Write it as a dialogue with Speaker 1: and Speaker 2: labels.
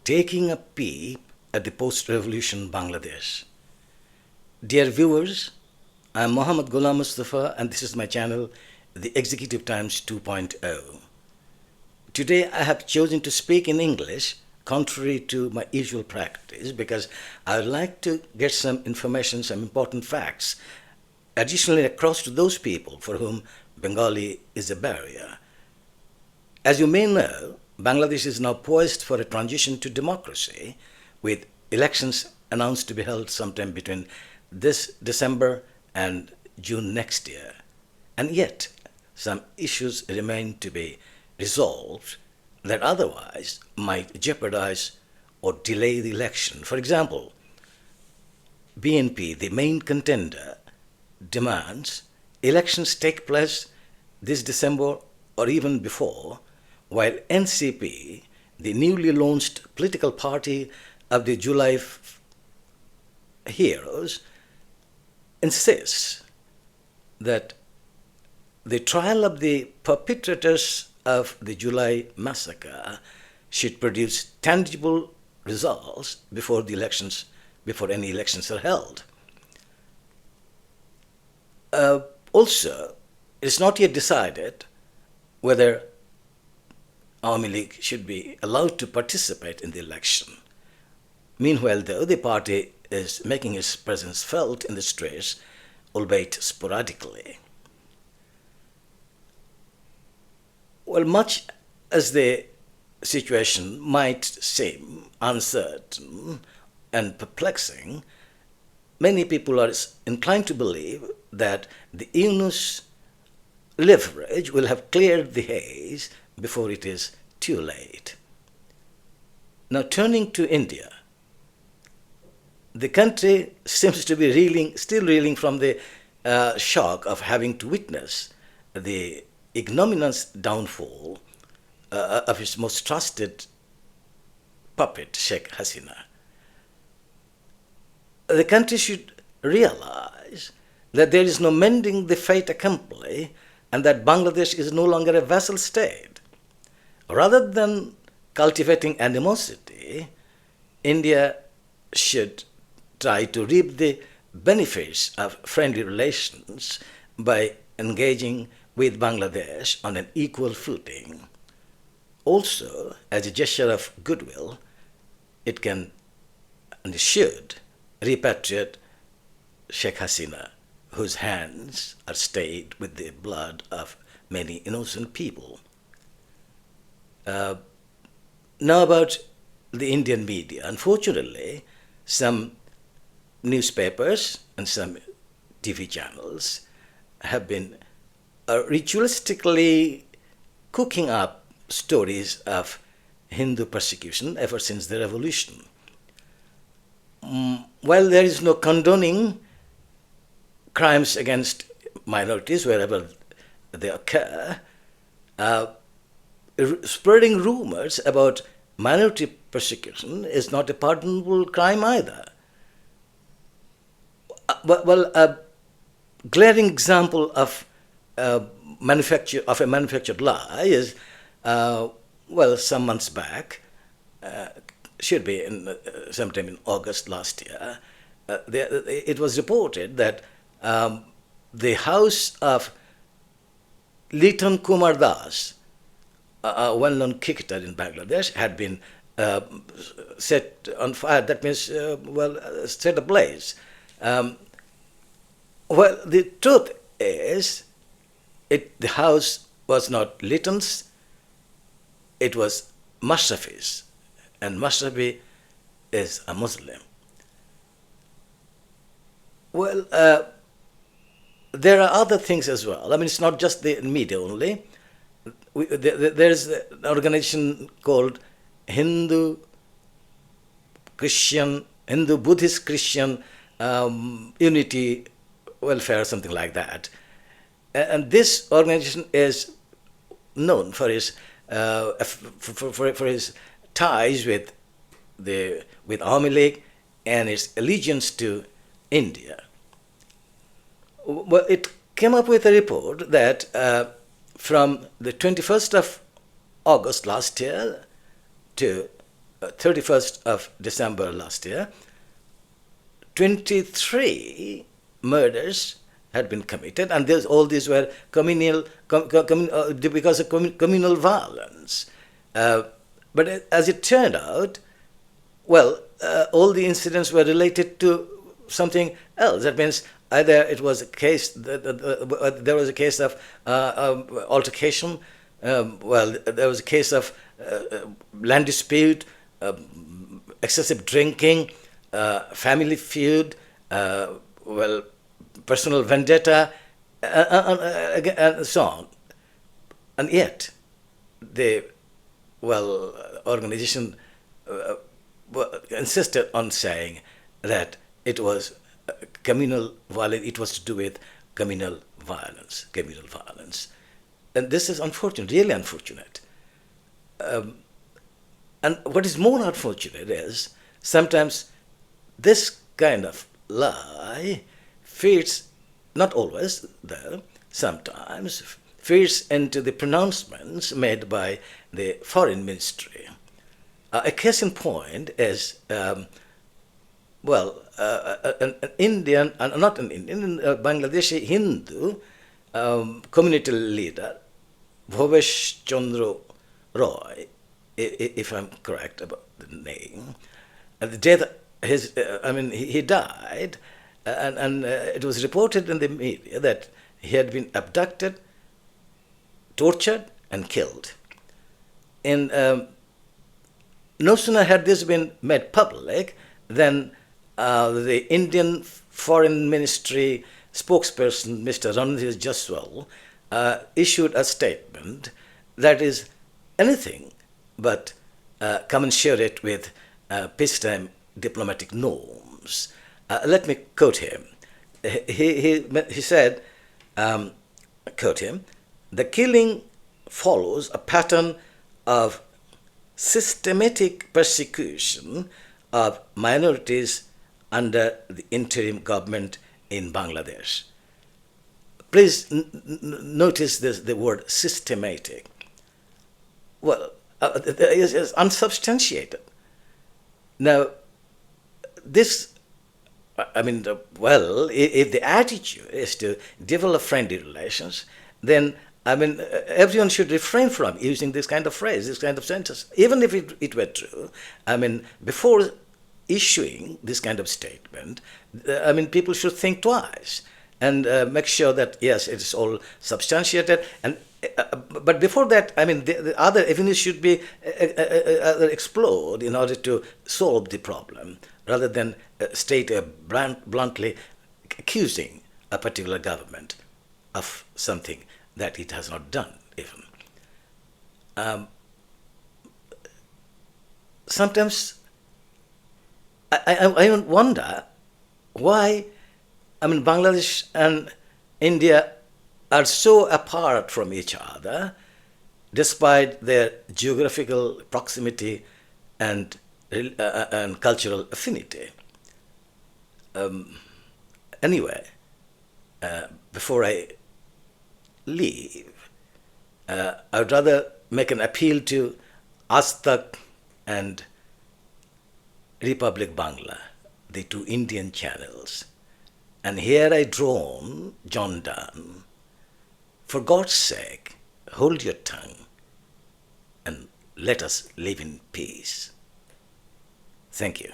Speaker 1: taking a peep at the post-revolution Bangladesh. Dear viewers, I am Mohammad Ghulam Mustafa and this is my channel, The Executive Times 2.0. Today I have chosen to speak in English, contrary to my usual practice, because I would like to get some information, some important facts, additionally across to those people for whom Bengali is a barrier. As you may know, Bangladesh is now poised for a transition to democracy, with elections announced to be held sometime between this December and June next year. And yet, some issues remain to be resolved that otherwise might jeopardize or delay the election. For example, BNP, the main contender, demands elections take place this December or even before, while NCP, the newly launched political party of the July heroes, insists that the trial of the perpetrators of the July massacre should produce tangible results before any elections are held. Also, it's not yet decided whether Awami League should be allowed to participate in the election. Meanwhile, though, the party is making its presence felt in the streets, albeit sporadically. Well, much as the situation might seem uncertain and perplexing, many people are inclined to believe that the Yunus leverage will have cleared the haze before it is too late. Now, turning to India, the country seems to be still reeling from the shock of having to witness the ignominious downfall of its most trusted puppet, Sheikh Hasina. The country should realize that there is no mending the fait accompli and that Bangladesh is no longer a vassal state. Rather than cultivating animosity, India should try to reap the benefits of friendly relations by engaging with Bangladesh on an equal footing. Also, as a gesture of goodwill, it can and should repatriate Sheikh Hasina, whose hands are stained with the blood of many innocent people. Now about the Indian media. Unfortunately, some newspapers and some TV channels have been ritualistically cooking up stories of Hindu persecution ever since the revolution. While there is no condoning crimes against minorities wherever they occur, spreading rumors about minority persecution is not a pardonable crime either. Well, a glaring example of a manufactured lie is, some months back, should be sometime in August last year, it was reported that the house of Litan Kumar Das, a well-known cricketer in Bangladesh, had been set on fire. That means, set ablaze. The truth is, the house was not Litan's, it was Mashrafi's, and Mashrafi is a Muslim. Well, there are other things as well. I mean, it's not just the media only. There's an organization called Hindu Buddhist Christian Unity Welfare, something like that. And this organization is known for his ties with Awami League and its allegiance to India. Well, it came up with a report that from the 21st of August last year to 31st of December last year, 23 murders had been committed, and all these were because of communal violence. But as it turned out, well, all the incidents were related to something else. That means either it was a case, there was a case of altercation, there was a case of land dispute, excessive drinking, family feud, personal vendetta, and so on. And yet, the organization insisted on saying that it was communal violence. It was to do with communal violence. And this is unfortunate, really unfortunate. And what is more unfortunate is sometimes this kind of lie feeds, not always though, sometimes feeds into the pronouncements made by the foreign ministry. A case in point is, an Indian, not an Indian, Bangladeshi Hindu community leader, Bhovesh Chandra Roy, if I'm correct about the name. At the death, he died, and it was reported in the media that he had been abducted, tortured, and killed. And no sooner had this been made public than the Indian Foreign Ministry spokesperson, Mr. Ranveer Jaswal, issued a statement that is anything but commensurate with peacetime diplomatic norms. Let me quote him. He said, quote him, "The killing follows a pattern of systematic persecution of minorities under the interim government in Bangladesh." Please notice the word systematic. Well, it is unsubstantiated. Now, this, if the attitude is to develop friendly relations, then everyone should refrain from using this kind of phrase, this kind of sentence, even if it were true. Before issuing this kind of statement, people should think twice and make sure that, yes, it is all substantiated. But before that, the other avenues should be explored in order to solve the problem, rather than state bluntly accusing a particular government of something that it has not done even. Sometimes I wonder why Bangladesh and India are so apart from each other despite their geographical proximity and cultural affinity. Anyway, before I leave, I would rather make an appeal to Aztak and Republic Bangla, the two Indian channels. And here I drone John Donne. For God's sake, hold your tongue and let us live in peace. Thank you.